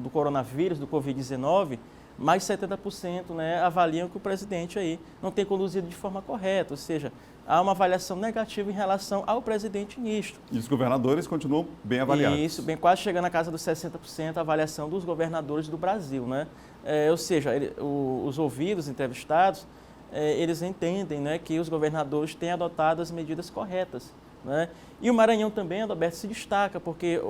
do coronavírus, do Covid-19, mais 70%, né, avaliam que o presidente aí não tem conduzido de forma correta, ou seja, há uma avaliação negativa em relação ao presidente ministro.
E os governadores continuam bem avaliados.
Isso, bem quase chegando na casa dos 60% a avaliação dos governadores do Brasil, né? Ou seja, os ouvidos, entrevistados, eles entendem, né, que os governadores têm adotado as medidas corretas, né? E o Maranhão também, Adalberto, se destaca porque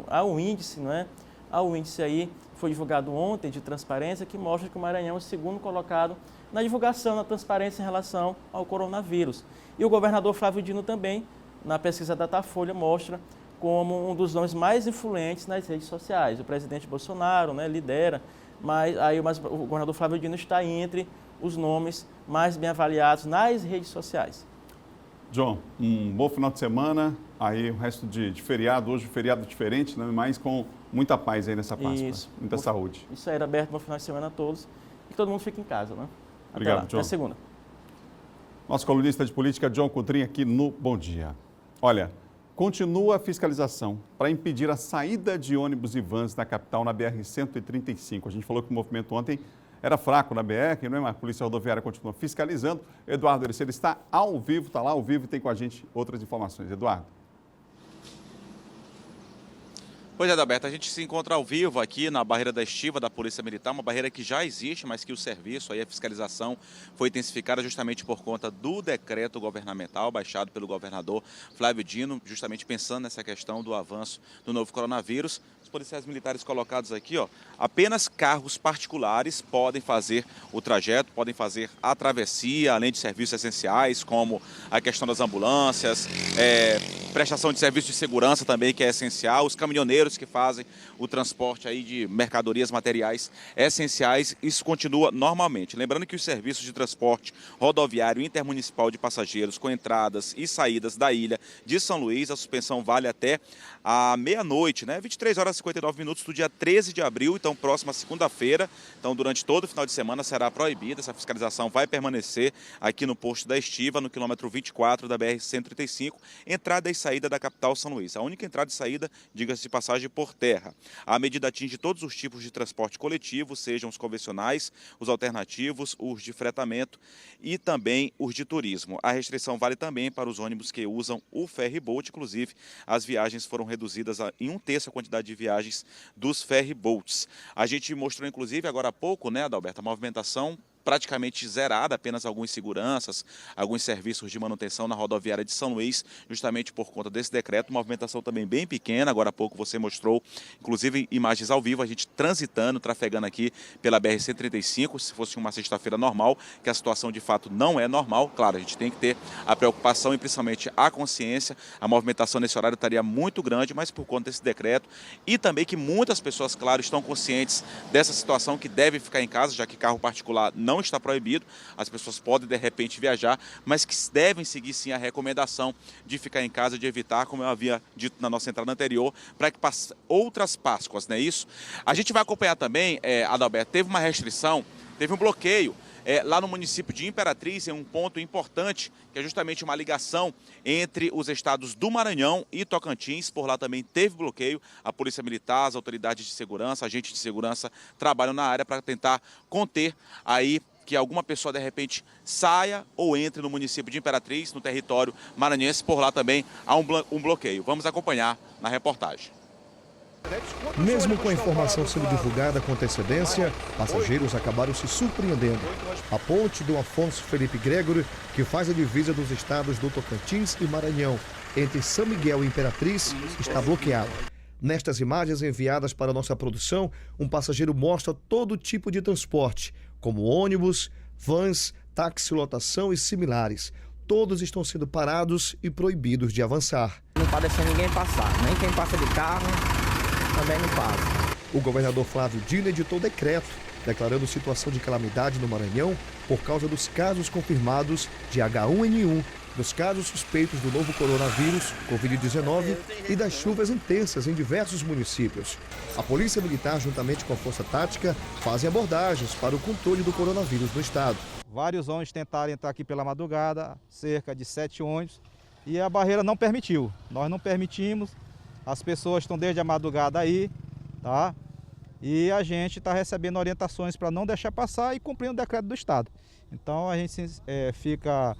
há um índice, né, ao índice aí, foi divulgado ontem de transparência, que mostra que o Maranhão é o segundo colocado na divulgação, na transparência em relação ao coronavírus. E o governador Flávio Dino também, na pesquisa Datafolha, mostra como um dos nomes mais influentes nas redes sociais. O presidente Bolsonaro, né, lidera, mas o governador Flávio Dino está entre os nomes mais bem avaliados nas redes sociais.
John, um bom final de semana, aí o resto de feriado, hoje feriado diferente, né, mas com muita paz aí nessa Páscoa, muita saúde.
Isso aí era aberto no final de semana a todos e que todo mundo fique em casa, né?
Obrigado,
lá,
John.
até segunda.
Nosso colunista de política, John Coutrinho, aqui no Bom Dia. Olha, continua a fiscalização para impedir a saída de ônibus e vans da capital na BR-135. A gente falou que o movimento ontem era fraco na BR, não é? Mas a Polícia Rodoviária continua fiscalizando. Eduardo Ericeira está ao vivo, está lá ao vivo e tem com a gente outras informações. Eduardo.
Pois é, Adalberto, a gente se encontra ao vivo aqui na barreira da estiva da Polícia Militar, uma barreira que já existe, mas que o serviço, aí a fiscalização foi intensificada justamente por conta do decreto governamental baixado pelo governador Flávio Dino, justamente pensando nessa questão do avanço do novo coronavírus. Os policiais militares colocados aqui, ó, apenas carros particulares podem fazer o trajeto, podem fazer a travessia, além de serviços essenciais, como a questão das ambulâncias, prestação de serviço de segurança também, que é essencial, os caminhoneiros que fazem o transporte aí de mercadorias, materiais essenciais, isso continua normalmente. Lembrando que os serviços de transporte rodoviário intermunicipal de passageiros com entradas e saídas da ilha de São Luís, a suspensão vale até a meia-noite, né? 23 horas e 59 minutos do dia 13 de abril, então próxima segunda-feira. Então durante todo o final de semana será proibida, essa fiscalização vai permanecer aqui no posto da Estiva, no quilômetro 24 da BR-135, entrada e saída da capital São Luís. A única entrada e saída, diga-se de passagem, por terra. A medida atinge todos os tipos de transporte coletivo, sejam os convencionais, os alternativos, os de fretamento e também os de turismo. A restrição vale também para os ônibus que usam o ferryboat, inclusive as viagens foram reduzidas em 1/3 a quantidade de viagens dos ferryboats. A gente mostrou inclusive agora há pouco, né, Adalberto, a movimentação praticamente zerada, apenas alguns seguranças, alguns serviços de manutenção na rodoviária de São Luís, justamente por conta desse decreto. Movimentação também bem pequena, agora há pouco você mostrou, inclusive imagens ao vivo, a gente transitando, trafegando aqui pela BR-135, se fosse uma sexta-feira normal, que a situação de fato não é normal. Claro, a gente tem que ter a preocupação e principalmente a consciência. A movimentação nesse horário estaria muito grande, mas por conta desse decreto e também que muitas pessoas, claro, estão conscientes dessa situação, que devem ficar em casa, já que carro particular não está proibido, as pessoas podem de repente viajar, mas que devem seguir sim a recomendação de ficar em casa, de evitar, como eu havia dito na nossa entrada anterior, para que passe outras Páscoas, não é isso? A gente vai acompanhar também, Adalberto, teve uma restrição, teve um bloqueio lá no município de Imperatriz, em um ponto importante, que é justamente uma ligação entre os estados do Maranhão e Tocantins. Por lá também teve bloqueio. A Polícia Militar, as autoridades de segurança, agentes de segurança trabalham na área para tentar conter aí que alguma pessoa de repente saia ou entre no município de Imperatriz, no território maranhense. Por lá também há um bloqueio. Vamos acompanhar na reportagem.
Mesmo com a informação sendo divulgada com antecedência, passageiros acabaram se surpreendendo. A ponte do Afonso Felipe Gregory, que faz a divisa dos estados do Tocantins e Maranhão, entre São Miguel e Imperatriz, está bloqueada. Nestas imagens enviadas para nossa produção, um passageiro mostra todo tipo de transporte, como ônibus, vans, táxi lotação e similares. Todos estão sendo parados e proibidos de avançar.
Não está deixando ninguém passar, nem quem passa de carro também não passa.
O governador Flávio Dino editou decreto declarando situação de calamidade no Maranhão por causa dos casos confirmados de H1N1, dos casos suspeitos do novo coronavírus, Covid-19 e das chuvas intensas em diversos municípios. A Polícia Militar, juntamente com a Força Tática, fazem abordagens para o controle do coronavírus no estado.
Vários ônibus tentaram entrar aqui pela madrugada, cerca de 7 ônibus, e a barreira não permitiu. Nós não permitimos, as pessoas estão desde a madrugada aí, tá? E a gente está recebendo orientações para não deixar passar e cumprindo o decreto do estado. Então a gente fica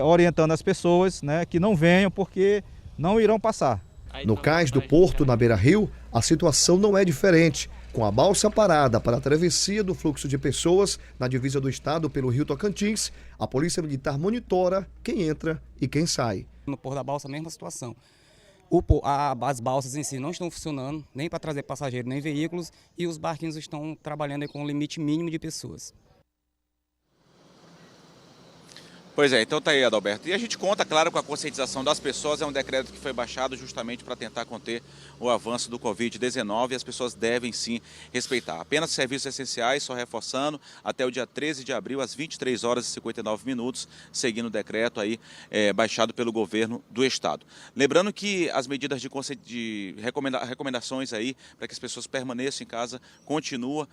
orientando as pessoas, né, que não venham porque não irão passar.
No cais do Porto, na Beira-Rio, a situação não é diferente. Com a balsa parada para a travessia do fluxo de pessoas na divisa do estado pelo Rio Tocantins, a Polícia Militar monitora quem entra e quem sai.
No Porto da Balsa, a mesma situação.
As balsas em si não estão funcionando, nem para trazer passageiros nem veículos, e os barquinhos estão trabalhando aí com um limite mínimo de pessoas.
Pois é, então tá aí, Adalberto. E a gente conta, claro, com a conscientização das pessoas. É um decreto que foi baixado justamente para tentar conter o avanço do Covid-19 e as pessoas devem sim respeitar. Apenas serviços essenciais, só reforçando, até o dia 13 de abril, às 23 horas e 59 minutos, seguindo o decreto aí baixado pelo governo do estado. Lembrando que as medidas de recomendações aí para que as pessoas permaneçam em casa continua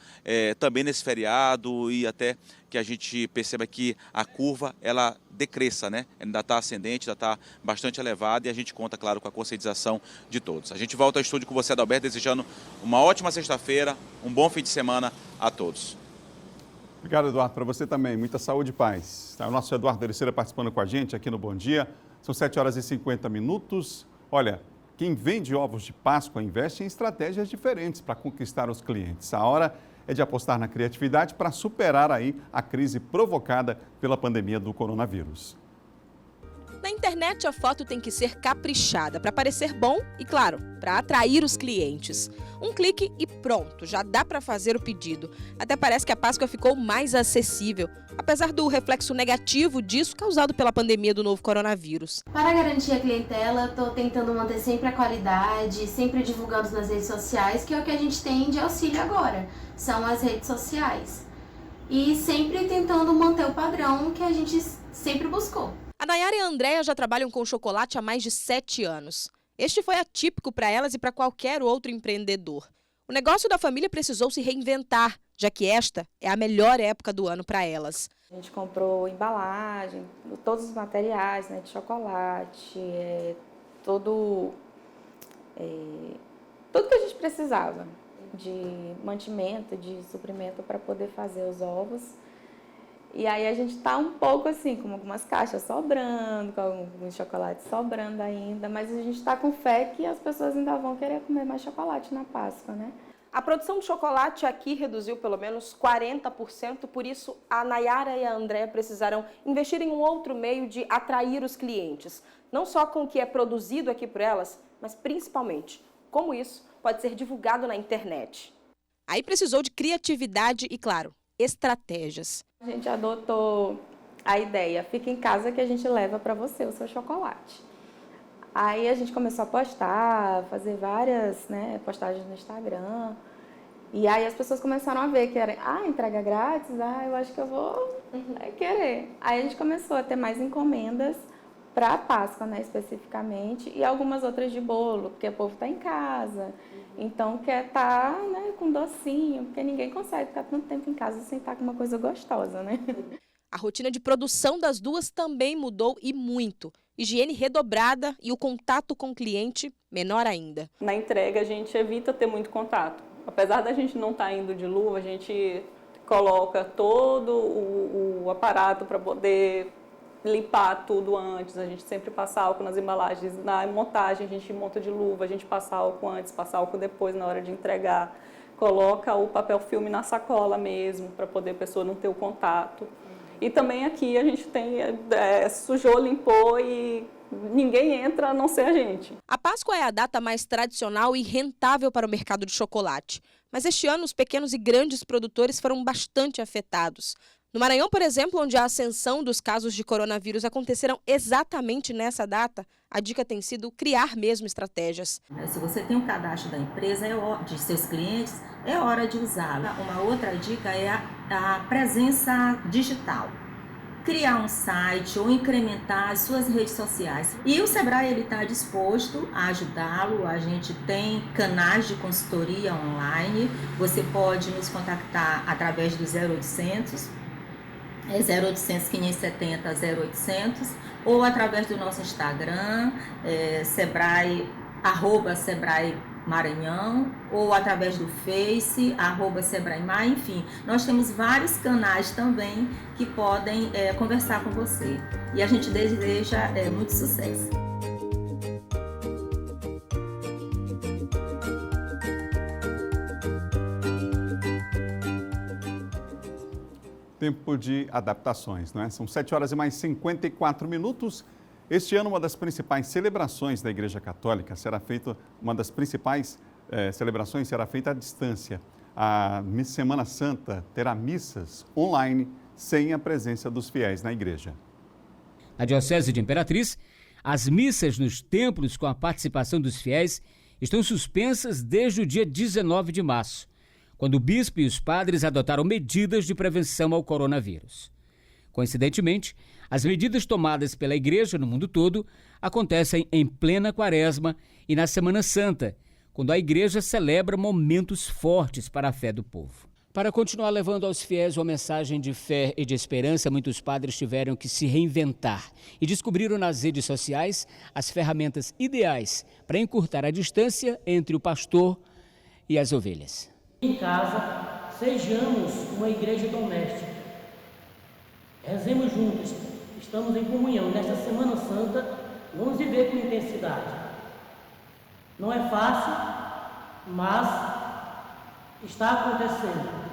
também nesse feriado e até que a gente perceba que a curva ela decresça, né? Ainda está ascendente, ainda está bastante elevada e a gente conta, claro, com a conscientização de todos. A gente volta ao estúdio com você, Adalberto, desejando uma ótima sexta-feira, um bom fim de semana a todos.
Obrigado, Eduardo, para você também. Muita saúde e paz. O nosso Eduardo Ericeira participando com a gente aqui no Bom Dia. São 7 horas e 50 minutos. Olha, quem vende ovos de Páscoa investe em estratégias diferentes para conquistar os clientes. A hora é de apostar na criatividade para superar aí a crise provocada pela pandemia do coronavírus.
Na internet, a foto tem que ser caprichada para parecer bom e, claro, para atrair os clientes. Um clique e pronto, já dá para fazer o pedido. Até parece que a Páscoa ficou mais acessível, apesar do reflexo negativo disso causado pela pandemia do novo coronavírus.
Para garantir a clientela, estou tentando manter sempre a qualidade, sempre divulgando nas redes sociais, que é o que a gente tem de auxílio agora, são as redes sociais. E sempre tentando manter o padrão que a gente sempre buscou.
A Nayara e a Andréia já trabalham com chocolate há mais de 7 anos. Este foi atípico para elas e para qualquer outro empreendedor. O negócio da família precisou se reinventar, já que esta é a melhor época do ano para elas.
A gente comprou embalagem, todos os materiais, né, de chocolate, tudo que a gente precisava de mantimento, de suprimento para poder fazer os ovos. E aí a gente está um pouco assim, com algumas caixas sobrando, com alguns chocolates sobrando ainda, mas a gente está com fé que as pessoas ainda vão querer comer mais chocolate na Páscoa, né?
A produção de chocolate aqui reduziu pelo menos 40%, por isso a Nayara e a Andréia precisaram investir em um outro meio de atrair os clientes. Não só com o que é produzido aqui por elas, mas principalmente como isso pode ser divulgado na internet. Aí precisou de criatividade e, claro, estratégias.
A gente adotou a ideia, fica em casa que a gente leva para você o seu chocolate. Aí a gente começou a postar, fazer várias postagens no Instagram. E aí as pessoas começaram a ver que era, entrega grátis, eu acho que eu vou querer. Aí a gente começou a ter mais encomendas para a Páscoa, especificamente, e algumas outras de bolo, porque o povo está em casa. Então quer estar com docinho, porque ninguém consegue ficar tanto tempo em casa sem estar com uma coisa gostosa, né?
A rotina de produção das duas também mudou e muito. Higiene redobrada e o contato com o cliente menor ainda.
Na entrega a gente evita ter muito contato. Apesar da gente não estar indo de luva, a gente coloca todo o aparato para poder limpar tudo antes, a gente sempre passa álcool nas embalagens, na montagem a gente monta de luva, a gente passa álcool antes, passa álcool depois na hora de entregar, coloca o papel filme na sacola mesmo, para poder a pessoa não ter o contato. E também aqui a gente tem, sujou, limpou e ninguém entra a não ser a gente.
A Páscoa é a data mais tradicional e rentável para o mercado de chocolate, mas este ano os pequenos e grandes produtores foram bastante afetados. No Maranhão, por exemplo, onde a ascensão dos casos de coronavírus aconteceram exatamente nessa data, a dica tem sido criar mesmo estratégias.
Se você tem um cadastro da empresa, de seus clientes, é hora de usá-lo. Uma outra dica é a presença digital. Criar um site ou incrementar as suas redes sociais. E o Sebrae está disposto a ajudá-lo. A gente tem canais de consultoria online. Você pode nos contactar através do 0800 0800 570 0800 ou através do nosso Instagram, Sebrae, @Sebrae Maranhão, ou através do Face, @SebraeMar, enfim. Nós temos vários canais também que podem conversar com você. E a gente deseja muito sucesso.
Tempo de adaptações, não é? São 7 horas e mais 54 minutos Este ano, uma das principais celebrações da Igreja Católica será feita, celebrações será feita à distância. A Semana Santa terá missas online sem a presença dos fiéis na igreja.
Na Diocese de Imperatriz, as missas nos templos com a participação dos fiéis estão suspensas desde o dia 19 de março, quando o bispo e os padres adotaram medidas de prevenção ao coronavírus. Coincidentemente, as medidas tomadas pela Igreja no mundo todo acontecem em plena Quaresma e na Semana Santa, quando a Igreja celebra momentos fortes para a fé do povo. Para continuar levando aos fiéis uma mensagem de fé e de esperança, muitos padres tiveram que se reinventar e descobriram nas redes sociais as ferramentas ideais para encurtar a distância entre o pastor e as ovelhas.
Em casa, sejamos uma igreja doméstica. Rezemos juntos, estamos em comunhão. Nesta Semana Santa, vamos viver com intensidade. Não é fácil, mas está acontecendo.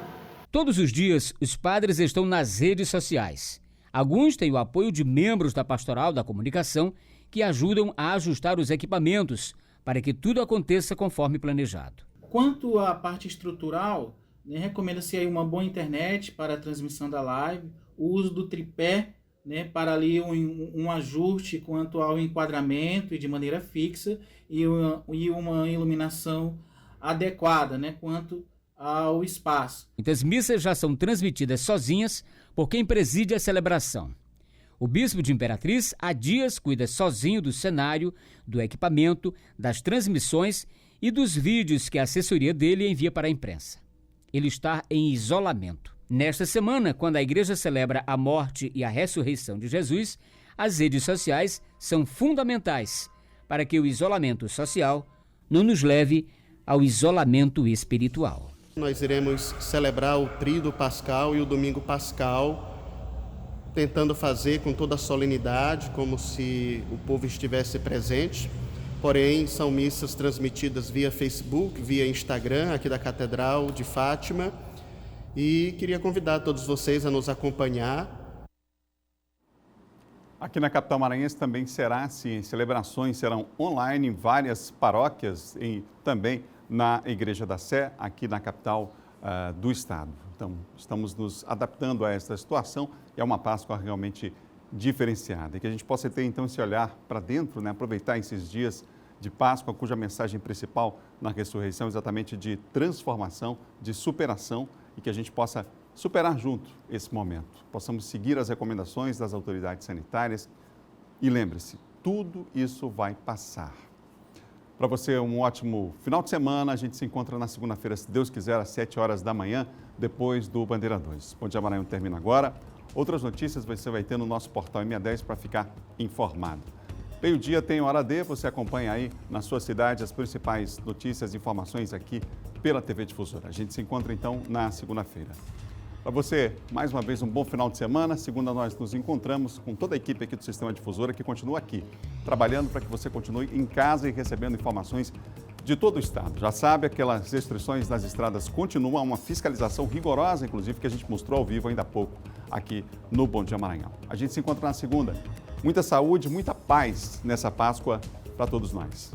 Todos os dias, os padres estão nas redes sociais. Alguns têm o apoio de membros da Pastoral da Comunicação que ajudam a ajustar os equipamentos para que tudo aconteça conforme planejado.
Quanto à parte estrutural, recomenda-se aí uma boa internet para a transmissão da live, o uso do tripé, para ali um ajuste quanto ao enquadramento e de maneira fixa e uma iluminação adequada, quanto ao espaço.
Muitas missas já são transmitidas sozinhas por quem preside a celebração. O bispo de Imperatriz, há dias, cuida sozinho do cenário, do equipamento, das transmissões e dos vídeos que a assessoria dele envia para a imprensa. Ele está em isolamento. Nesta semana, quando a igreja celebra a morte e a ressurreição de Jesus, as redes sociais são fundamentais para que o isolamento social não nos leve ao isolamento espiritual.
Nós iremos celebrar o Tríduo Pascal e o Domingo Pascal, tentando fazer com toda a solenidade, como se o povo estivesse presente. Porém, são missas transmitidas via Facebook, via Instagram, aqui da Catedral de Fátima. E queria convidar todos vocês a nos acompanhar.
Aqui na capital maranhense também será assim, celebrações serão online em várias paróquias e também na Igreja da Sé, aqui na capital do estado. Então, estamos nos adaptando a essa situação e é uma Páscoa realmente diferenciada. E que a gente possa ter então esse olhar para dentro, aproveitar esses dias de Páscoa, cuja mensagem principal na ressurreição é exatamente de transformação, de superação, e que a gente possa superar junto esse momento. Possamos seguir as recomendações das autoridades sanitárias e lembre-se, tudo isso vai passar. Para você, um ótimo final de semana. A gente se encontra na segunda-feira, se Deus quiser, às 7 horas da manhã, depois do Bandeira 2. Bom Dia Maranhão termina agora. Outras notícias você vai ter no nosso portal M10 para ficar informado. Meio-dia tem Hora D, você acompanha aí na sua cidade as principais notícias e informações aqui pela TV Difusora. A gente se encontra então na segunda-feira. Para você, mais uma vez, um bom final de semana. Segunda nós nos encontramos com toda a equipe aqui do Sistema Difusora que continua aqui, trabalhando para que você continue em casa e recebendo informações de todo o estado. Já sabe, aquelas restrições nas estradas continuam, uma fiscalização rigorosa, inclusive, que a gente mostrou ao vivo ainda há pouco aqui no Bom Dia Maranhão. A gente se encontra na segunda. Muita saúde, muita paz nessa Páscoa para todos nós.